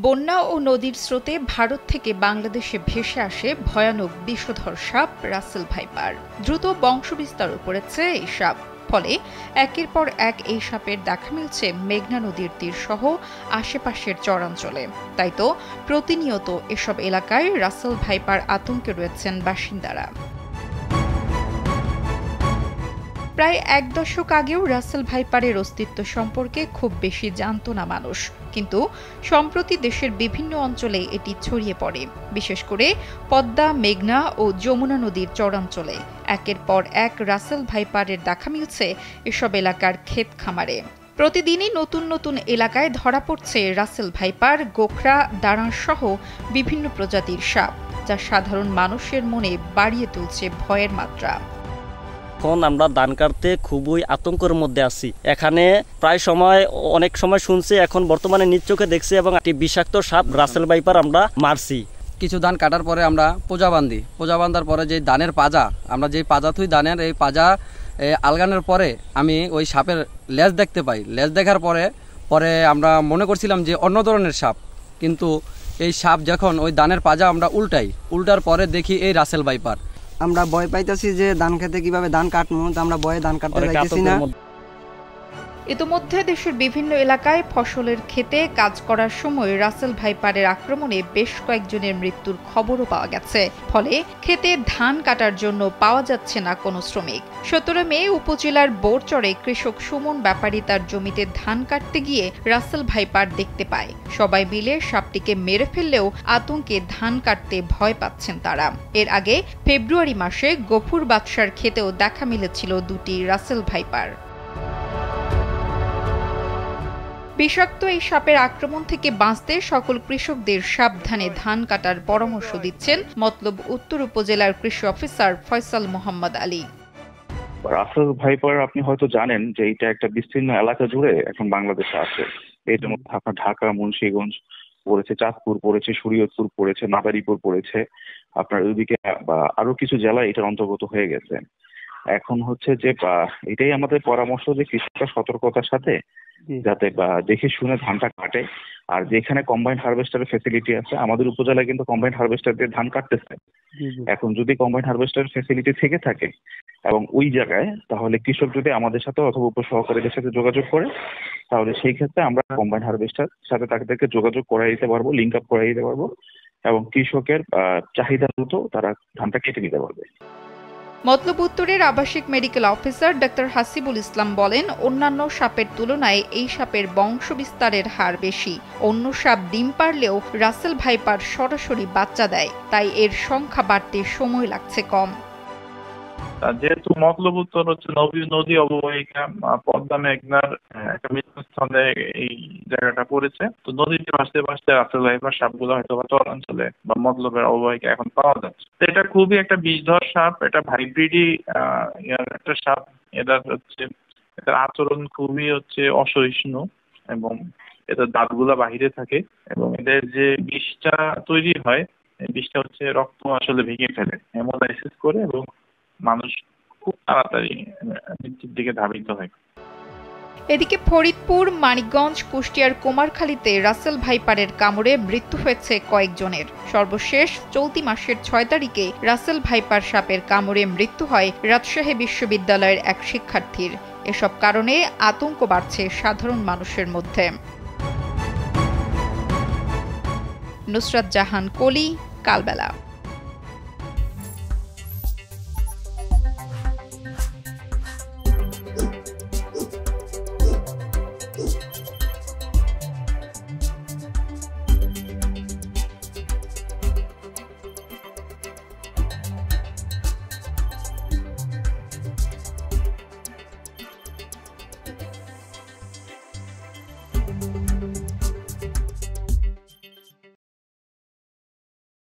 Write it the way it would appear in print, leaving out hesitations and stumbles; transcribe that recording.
বন্যা ও নদীর স্রোতে ভারত থেকে বাংলাদেশে ভেসে আসে ভয়ানক বিষধর সাপ রাসেল ভাইপার। দ্রুত বংশবিস্তারও করেছে এই সাপ। ফলে একের পর এক এই সাপের দেখা মিলছে মেঘনা নদীর তীর সহ আশেপাশের চরাঞ্চলে। তাই তো প্রতিনিয়ত এসব এলাকায় রাসেল ভাইপার আতঙ্কে রয়েছেন বাসিন্দারা। প্রায় এক দশক আগেও রাসেল ভাইপারের অস্তিত্ব সম্পর্কে খুব বেশি জানত না মানুষ, কিন্তু সম্প্রতি দেশের বিভিন্ন অঞ্চলে এটি ছড়িয়ে পড়ে, বিশেষ করে পদ্মা, মেঘনা ও যমুনা নদীর চরাঞ্চলে। একের পর এক রাসেল ভাইপারের দেখা মিলছে এসব এলাকার ক্ষেত খামারে। প্রতিদিনই নতুন নতুন এলাকায় ধরা পড়ছে রাসেল ভাইপার, গোখরা, দাঁড়াঁ সহ বিভিন্ন প্রজাতির সাপ, যা সাধারণ মানুষের মনে বাড়িয়ে তুলছে ভয়ের মাত্রা। এখন আমরা ধান কাটতে খুবই আতঙ্কের মধ্যে আছি। এখানে প্রায় অনেক সময় শুনছি, এখন বর্তমানে নিজ চোখে দেখছি এবং একটি বিষাক্ত সাপ রাসেল ভাইপার আমরা মারছি। কিছু ধান কাটার পরে আমরা পোজা বান্ধার পরে যে ধানের পাজা, আমরা যে পাজা থুই ধানের, এই পাজা আলগানোর পরে আমি ওই সাপের লেজ দেখতে পাই। লেজ দেখার পরে আমরা মনে করছিলাম যে অন্য ধরনের সাপ, কিন্তু এই সাপ যখন ওই ধানের পাজা আমরা উল্টার পরে দেখি এই রাসেল ভাইপার। আমরা ভয় পাইতেছি যে ধান খেতে কিভাবে ধান কাটবো, আমরা ভয়ে ধান কাটতে যাইতেছি না। ইতোমধ্যে দেশের বিভিন্ন এলাকায় ফসলের ক্ষেতে কাজ করার সময় রাসেল ভাইপারের আক্রমণে বেশ কয়েকজনের মৃত্যুর খবরও পাওয়া গেছে। ফলে ক্ষেতে ধান কাটার জন্য পাওয়া যাচ্ছে না কোনো শ্রমিক। 17 মে উপজেলার বোরচরে কৃষক সুমন ব্যাপারী তার জমিতে ধান কাটতে গিয়ে রাসেল ভাইপার দেখতে পায়। সবাই মিলে সাপটিকে মেরে ফেললেও আতঙ্কে ধান কাটতে ভয় পাচ্ছেন তারা। এর আগে ফেব্রুয়ারি মাসে গফুর বাদশার ক্ষেতেও দেখা মিলেছিল দুটি রাসেল ভাইপার। বিষাক্ত এই সাপের আক্রমণ থেকে বাঁচতে সকল কৃষকদের সাবধানে ধান কাটার পরামর্শ দিচ্ছেন মতলব উত্তর উপজেলার কৃষি officer Faisal Mohammad Ali. Russell viper আপনি হয়তো জানেন যে এটা একটা বিস্তীর্ণ এলাকা জুড়ে এখন বাংলাদেশে আছে। এটার মধ্যে আপনার ঢাকা, মুন্সিগঞ্জ পড়েছে, চাঁদপুর পড়েছে, শরীয়তপুর পড়েছে, মাদারীপুর পড়েছে, আপনার ওইদিকে আরো কিছু জেলা এটার অন্তর্গত হয়ে গেছে। এখন হচ্ছে যে এটাই আমাদের পরামর্শ যে কৃষকরা সতর্কতার সাথে যাতে দেখে শুনে ধানটা কাটে। আর যেখানে কম্বাইন্ড হারভেস্টারের ফেসিলিটি আছে, আমাদের উপজেলায় কিন্তু কম্বাইন্ড হারভেস্টার দিয়ে ধান কাটতেছে। এখন যদি কম্বাইন্ড হারভেস্টার ফেসিলিটি থেকে থাকে এবং ওই জায়গায়, তাহলে কৃষক যদি আমাদের সাথে অথবা উপসহকারীদের সাথে যোগাযোগ করে, তাহলে সেই ক্ষেত্রে আমরা কম্বাইন্ড হারভেস্টার সাথে তাদেরকে যোগাযোগ করাই দিতে পারবো, লিঙ্ক আপ করাই দিতে পারবো এবং কৃষকের চাহিদা মতো তারা ধানটা কেটে নিতে পারবে। মতলব উত্তরের আবাসিক মেডিকেল অফিসার ডাক্তার হাসিবুল ইসলাম বলেন, অন্যান্য সাপের তুলনায় এই সাপের বংশ বিস্তারের হার বেশি। অন্য সাপ ডিম পারলেও রাসেল ভাইপার সরাসরি বাচ্চা দেয়, তাই এর সংখ্যা বাড়তে সময় লাগছে কম। যেহেতু মতলব উত্তর হচ্ছে নদী অববাহিকা, পদ্মা মেঘনার একটা মিলনস্থলে এই জায়গাটা পড়েছে, তো নদীতে ভাসতে ভাসতে রাসেল ভাইপার সাপগুলো হয়তো বা চরাঞ্চলে বা মতলবের অববাহিকা এখন পাওয়া যাচ্ছে। তো এটা খুবই একটা বিষধর সাপ, এটা হাইব্রিডই একটা সাপ। এটার আচরণ খুবই অসহিষ্ণু এবং এটার দাঁতগুলা বাহিরে থাকে এবং এদের যে বিষটা তৈরি হয়, এই বিষটা রক্ত আসলে ভেঙে ফেলে, হেমোলাইসিস করে এবং মানুষ খুব তাড়াতাড়ি মৃত্যুর দিকে ধাবিত হয়। এদিকে ফরিদপুর, মানিকগঞ্জ, কুষ্টিয়ার কুমারখালীতে রাসেল ভাইপারের কামড়ে মৃত্যু হয়েছে কয়েকজনের। সর্বশেষ চলতি মাসের 6 তারিখে রাসেল ভাইপার সাপের কামড়ে মৃত্যু হয় রাজশাহী বিশ্ববিদ্যালয়ের এক শিক্ষার্থীর। এসব কারণে আতঙ্ক বাড়ছে সাধারণ মানুষের মধ্যে। নুসরাত জাহান কলি, কালবেলা।